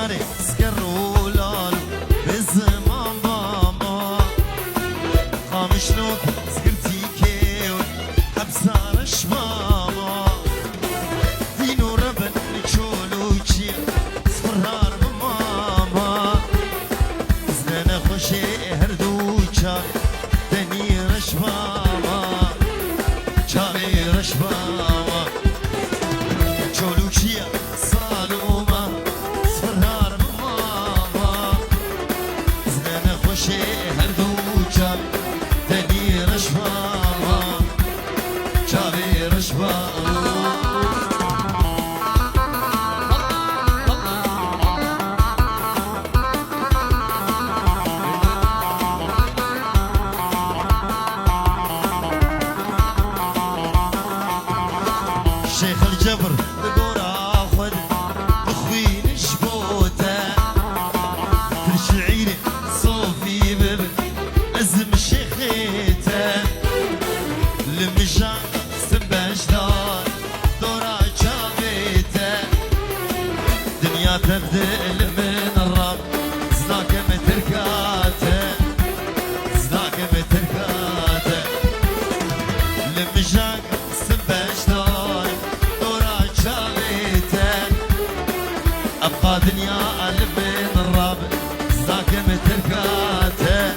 ماري سكروا لالو بالزمان ماما قامشلوك سكرتي كيون حبسار شماما دينو ربن نشولو يجي سفرار بماما زنانا خوشي هردو چاوي دني رشماما چاوي رشماما چولو چيا سالوما سفرار بماما زنانا خوشي هردو چاوي دني رشماما چاوي رشماما شيخ الجبر بقول اخذ اخوين شبوته تشعيري صوفي ببن ازم شيخيته لمشان سبشتار دورا جابيته دنيا تبدل من الرب زناك متركاته زناك متركاته لمشان سبشتار أبقى دنيا قلبي الراب زاك متركاته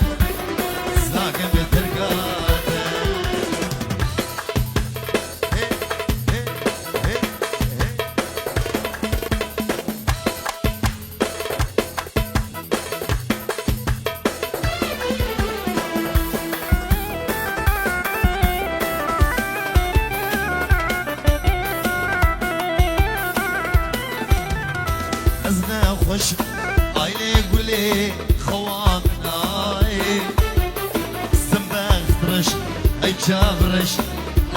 زاك متركاته أزنا خوش عيلي قولي خوامناي سنبغ فرش أي جابرش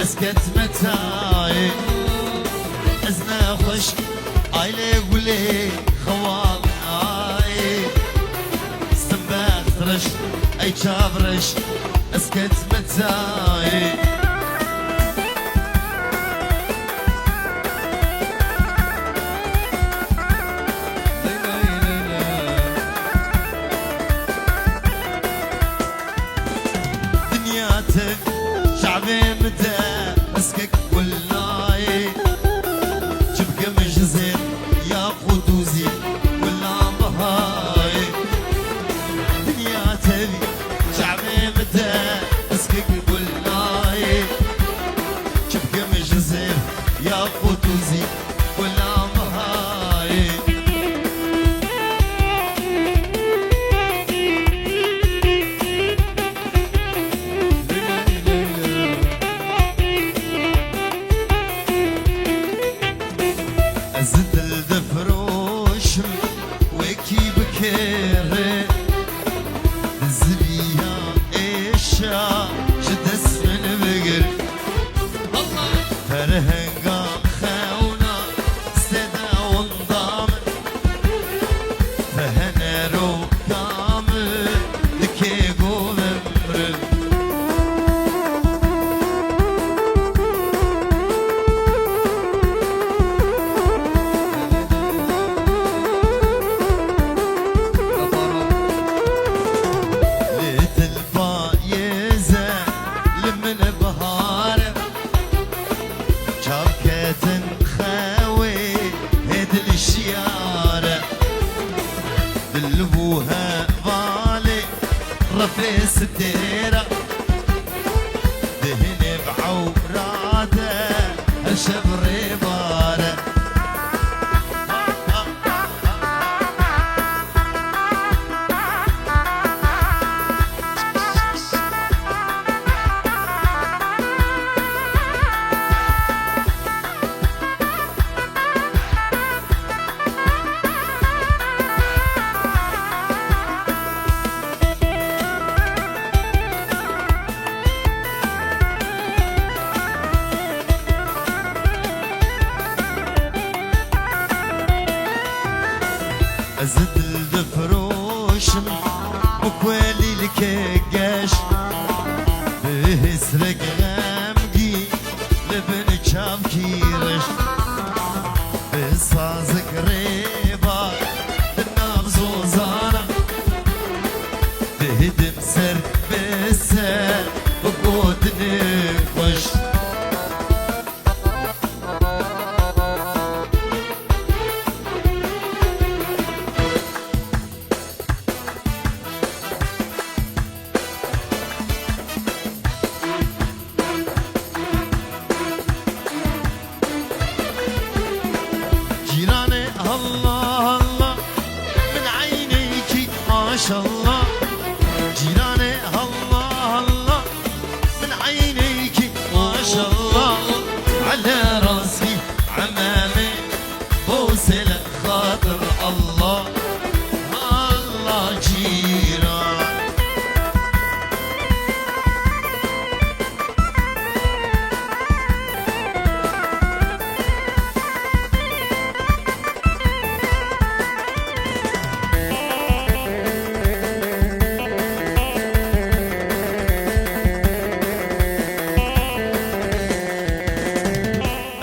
أسكت متاي أزنا خوش عيلي قولي خوامناي سنبغ فرش أي جابرش أسكت متاي شعبي متى مسكك والله جبك مجزر يا قدوزي ولا بهاي دنيا تبي شعبي متى مسكك والله جبك مجزر يا قدوزي ولا بهاي زد الدفروش وكي بكير زبيها إيشا جد اسم البقر فرهنقا خونا سدا وانضام فهنرو كامل لكي قوم امرل دلبوها بالي رفيس الديرة دهن بعوراته الشبر باره زد الدفروش وكوالي الكاش بيسرق غامقي لبن شام كيرش بصازق ريبا الله الله من عينيك ما شاء الله جيراني الله الله من عينيك ما شاء الله على راسي عمامي بوسي لك خاطر الله الله جيران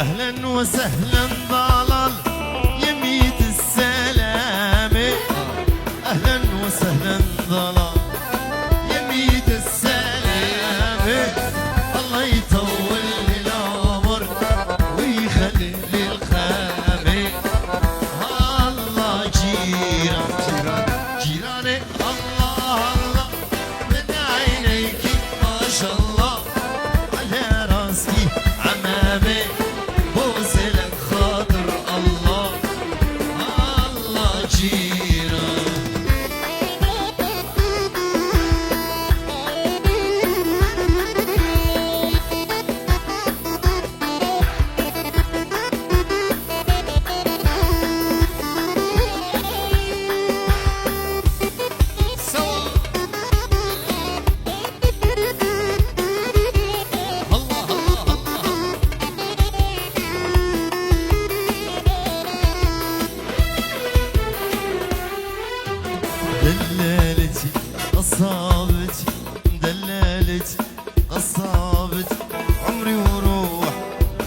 اهلا وسهلا ضلال يميت السلامة اهلا وسهلا ضلال يميت السلامة الله يطول لي العمر ويخلي لي الخامة الله جيران جيراني الله الله من عينيك ما شاء الله على راسي عمامي بوسلك خاطر الله الله جيران دلالتي قصابتي دلالتي قصابتي عمري وروح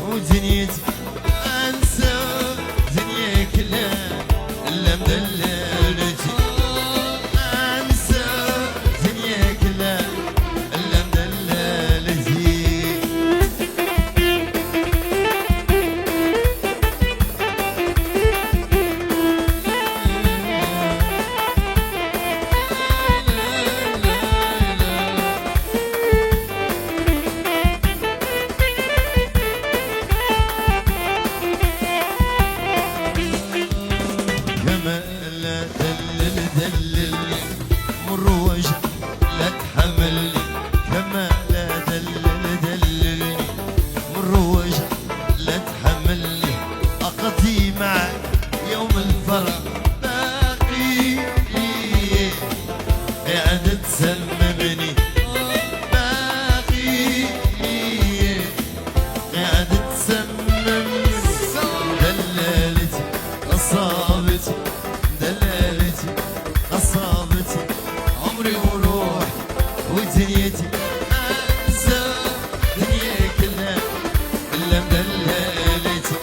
ودنيتي انسى دنيا كلها الا مدلالتي انسى دنيا كلها الا مدلالتي كما لا دللني مر وجه لا تحملني كما لا دللني مر وجه لا تحملني أقضي معك يوم الفرح باقي قاعد تسممني باقي قاعد تسممني دلالتي قصابتي دلالتي قصابتي عمري وروح ودنيتي انسى دنيا كلها الا مدلالتي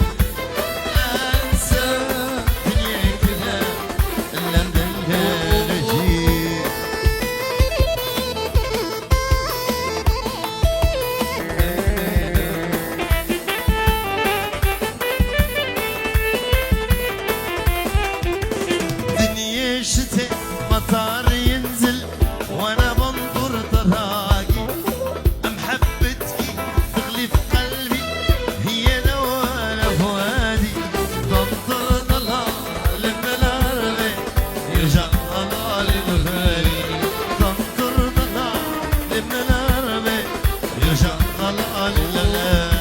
انسى دنيا كلها الا مدلالتي دنيا شتاء مطار ينزل وانا بنظر طراقي محبتك تغلي في قلبي هي نوال فؤادي تنطر ضلال من الارض يرجع ضلال الغالي تنطر ضلال من الارض يرجع ضلال الغالي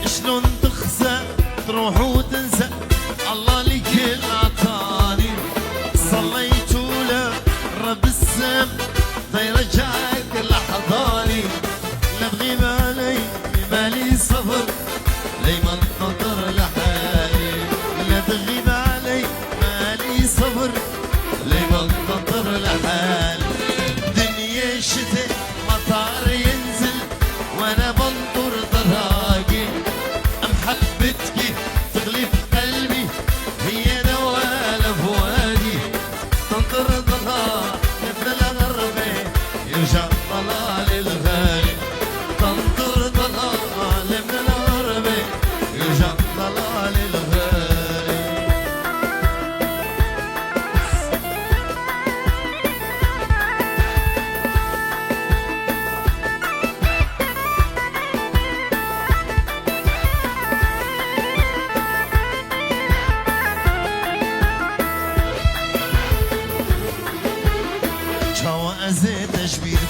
شلون تخسى تروح وتنسى الله لي كل عطاني صليت له رب السم فيرجعك لحضاني لا بغيب علي مالي صبر لي ما انتظر لحالي لا تغيب علي مالي صبر لي ما انتظر لحالي دنيا شتاء مطار ينزل وانا بنطر ضراقي محبتك تغلي في قلبي هي نوال فؤادي تنطر ضلال مثل الغربة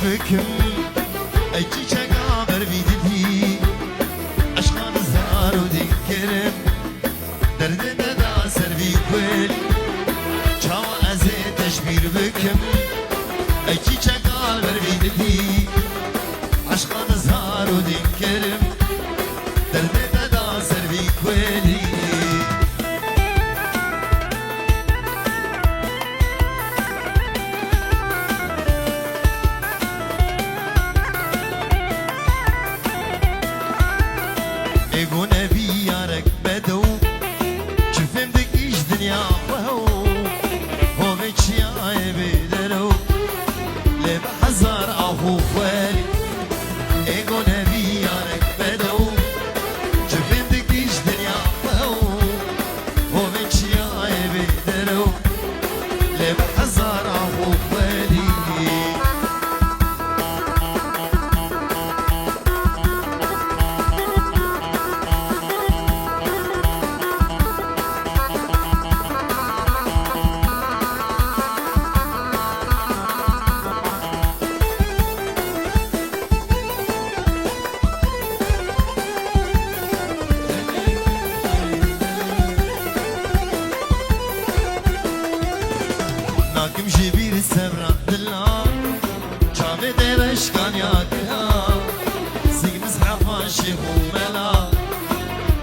بكم اجي چقابر بیدی عشقان زار و دینکرم درد ندا سر بی کل چاو از تشبیر بکم اجی چقابر بیدی عشقان زار و دینکرم درد ندا سر بی کلی اگو نبی یارک بدو چفم دکیش دنیا خواهو هوه چیای بدرو لب هزار آهو خوالی اگو نبی یارک بدو چفم دکیش دنیا خواهو هوه چیای بدرو لب هزار آهو خوالی ناكم جبير السبرة دلا جامي ديرش كان ياكلا سيق مسحفا شيخ وملا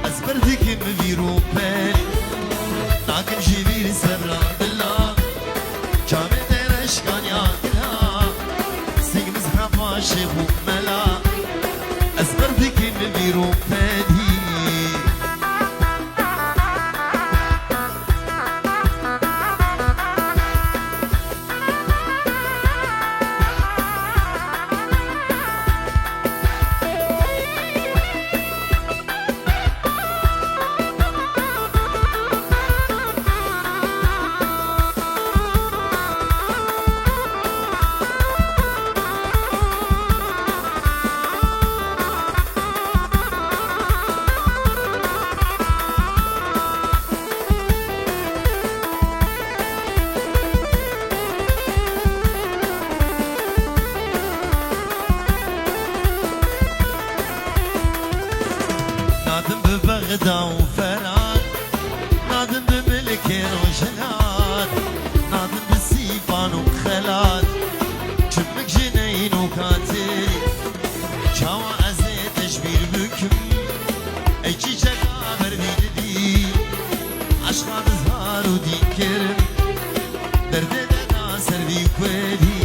أزبرتك مبيرو بالي ناكم جبير السبرة دلا جامي ديرش كان ياكلا سيق مسحفا شيخ وملا أزبرتك مبيرو بالي نادم ببغدا وفراد نادم بملكين وجلاد نادم بسيفان وخلاد شمك جنين وكاتري شاوى عزيت تشبير بكم ايجي جقابر بيدي عشقان زهار ودين كرم درد دنا سربي كويلي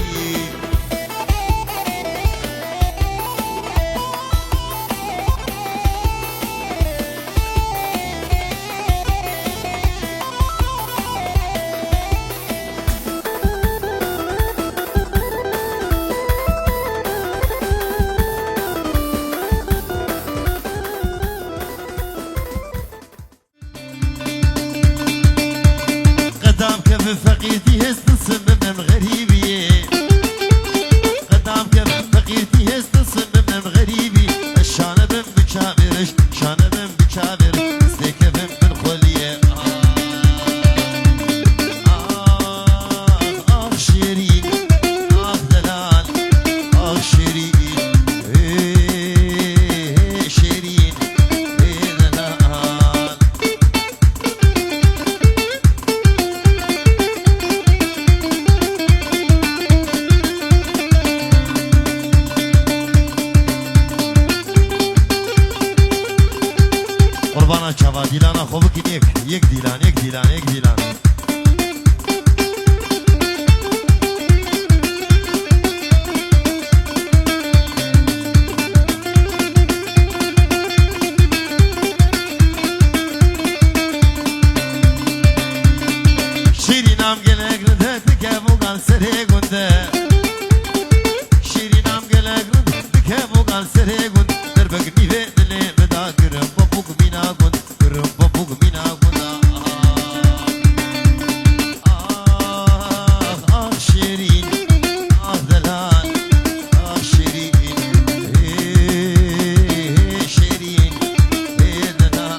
قدام كف فقيرتي هست صمم غريبي قدام كف فقيرتي هست صمم غريبي الشانة بن بكابرش شانة بن بكابر استكفم بالخلية شيرين دلال شيرين شيرين دلال قربانا چاوا دیلانا خوب کی یک دیلان یک دیلان یک دیلان شیرینم گلک رده که بوگان سری گنده شیرینم گلک رده که بوگان سری گنده در بگنی به دلی بدا گرم بابوگ مینا گند گرم بابوگ مینا گند شیرین دلال شیرین شیرین دلال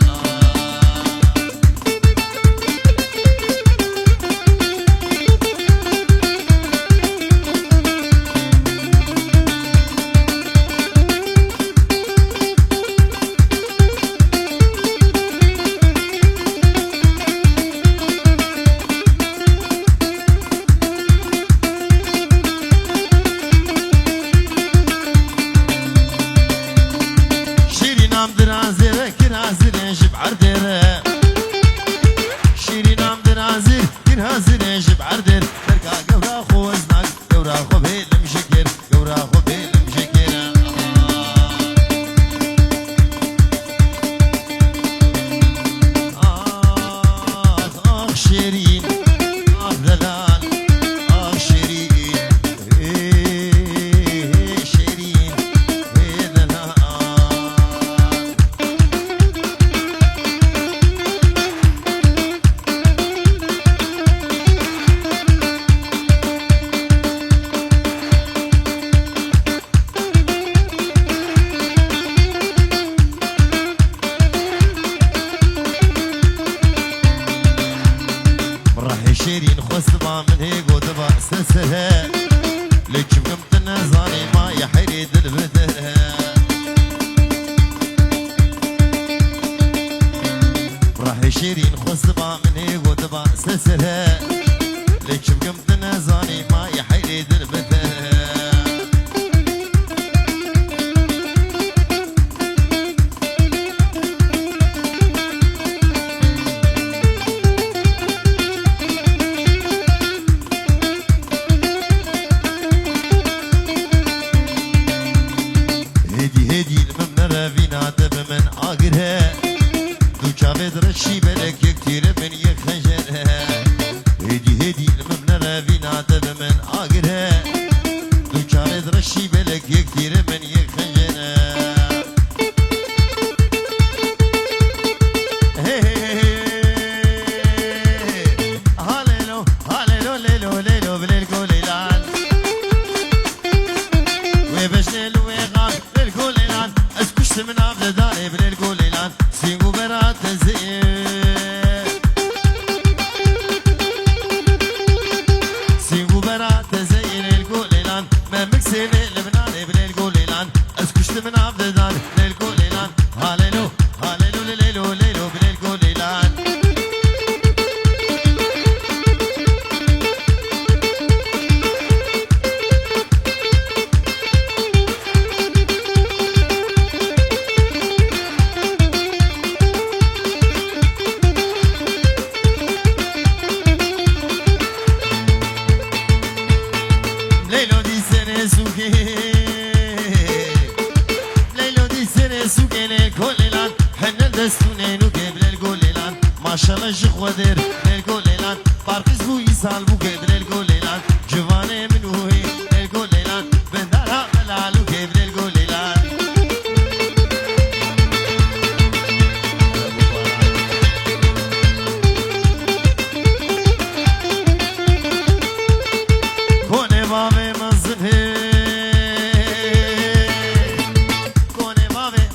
هازن جب عردن تركا قورا خو وزنك قورا خو بيلم شكر قورا خو بيلم شكر آخ شيرين آخ دلال آخ شيرين شيرين دلال شيرين خصبة من هيك ودبا سلسلها لك بقمت النزاني ما يحريد البدرها راح شيرين خصبة من هيك ودبا سلسلها لك بقمت النزاني ما يحريد البدرها درشي بالك كتير من يخجلها هدي هدي الممنرة فينا دب من آقرها دوشار درشي بالك كتير من يخجلها هاليلو هاليلو ليلو ليلو بليلكو ليلان ويبشنل ويغان بليلكو ليلان اسكشت من عبد داري بليلكو ليلان سينغو برات سينغو برات زين الكوليلان ما مكسين لبناني بالكوليلان اسكشت من عبد داري بالكوليلان هاليلو هاليلو ليلو ليلو بالكوليلان ليلو دي سنة سوكي للكوليلان حنا دستوني نوكي بالكوليلان ما شاء الله شيخ ودير للكوليلان باركز بو يسال بوكي بالكوليلان جواني من وهي للكوليلان بندارها ملالوكي بالكوليلان كوني بابي مزنهي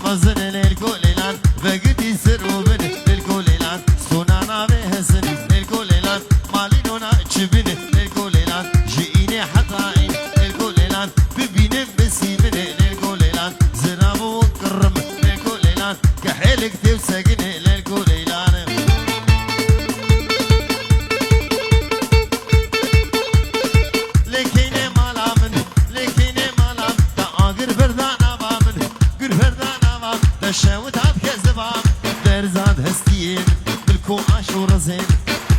مزن للكوليلان فقدي سر وبن للكوليلان سونانا بهسن للكوليلان مالينونا تشبن للكوليلان جئيني حطائن للكوليلان ببين بسيمن للكوليلان زراب وكرم للكوليلان كحيلك تفسقن للكوليلان لكيني مالامن لكيني مالام تاقر بردانا بامن قر بردانا تشاوت هاد كذبام درزاد هستين بالكو عاشور زين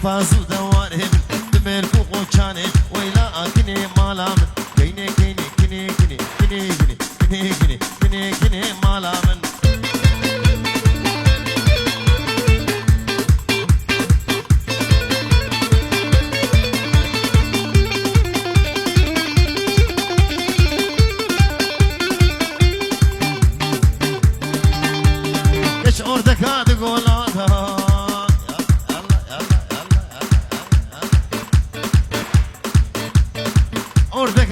فازو دوارهم بمركو قوشانهم ويلا اكني مالامن كيني كيني كيني كيني كيني كيني كيني كيني كيني مالامن orada kadı golada orada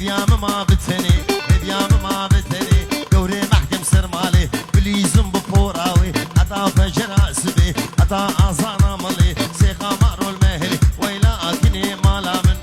هديام ما بتني هديام ما بتني دوري محكم سرمالي بليزم ببوراوي عطا فجر عسبي عطا أعصانا ملي سيقا مارو المهلي ويلا أكني مالا من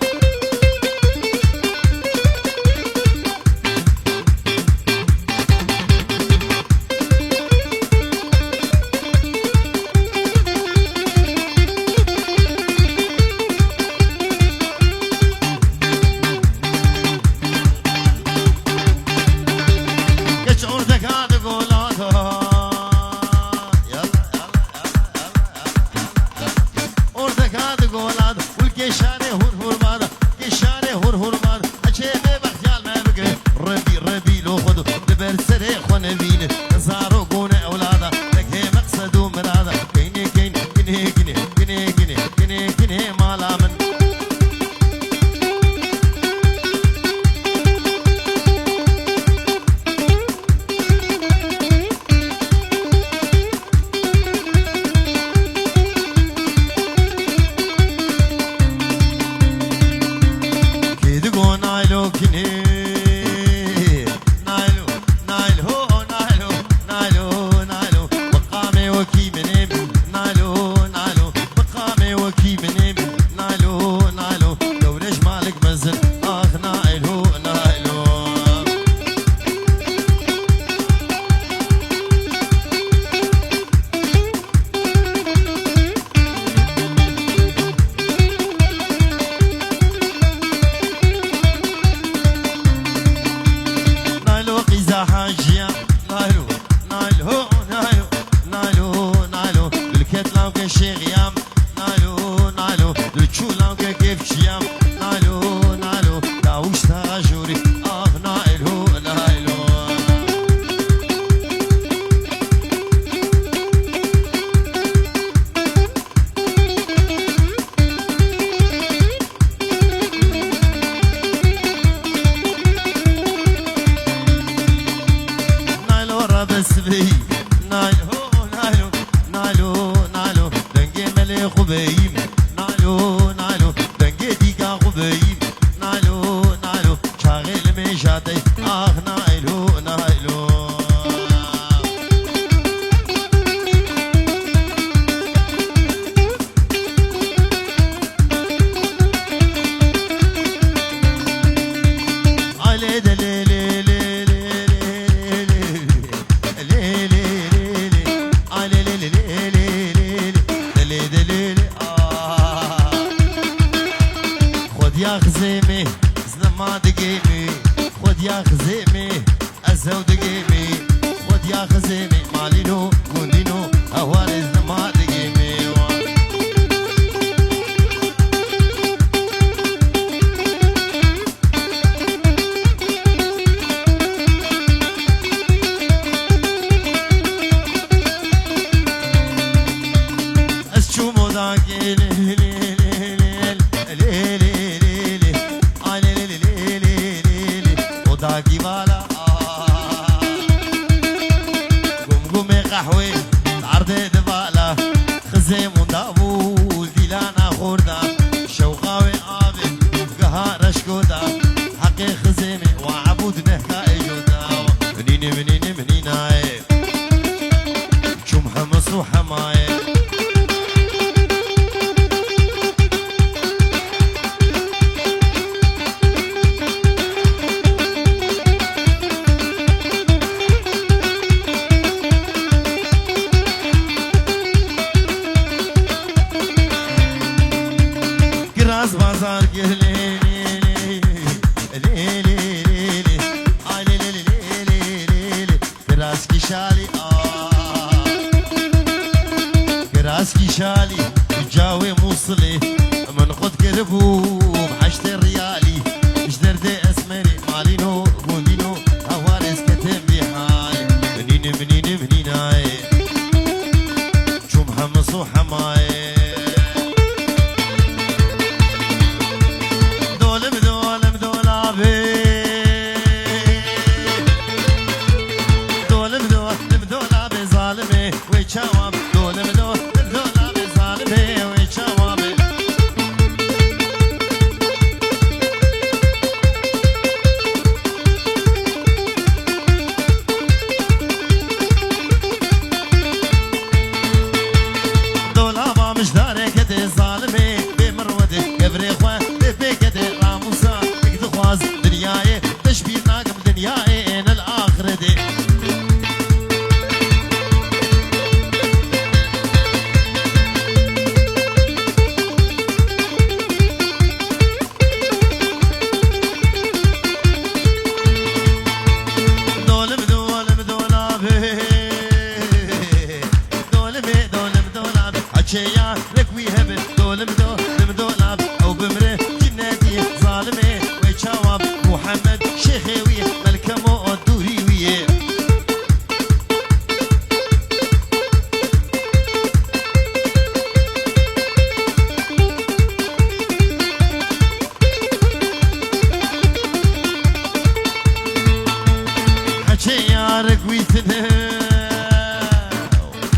حكي يارك ويتنا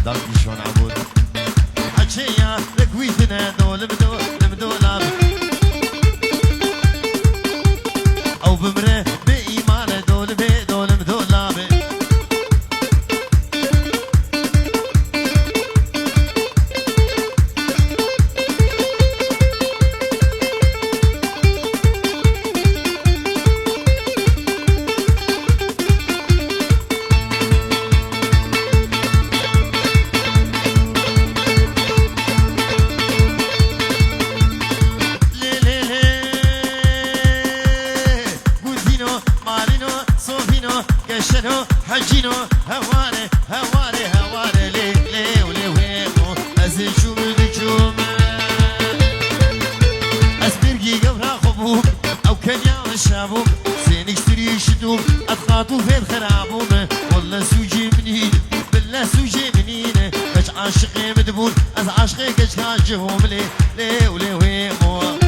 داكي شون عبود حكي يارك ويتنا دول بدولاب او بمره بإيمان دول بدولاب حجينو هواري هواري هواري ليه ليه وليه ويمو أزي شو بدكم أسبرقي قبرا خبوب أو كنيا الشابوب زينك اشتري شدوب أتخاطو في الخرابوب والله سوجي منين بالله سوجي منين كش عاشقي مدبول أز عاشقي كش كاجهم ليه ليه وليه ويمو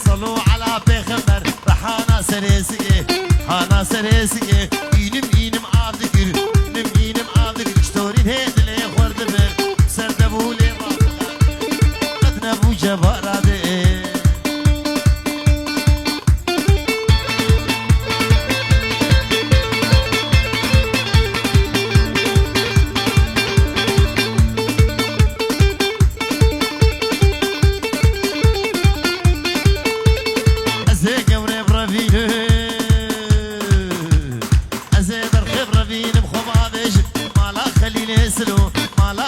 صلوا على بيغمبر رحانا سريسي حانا سريسي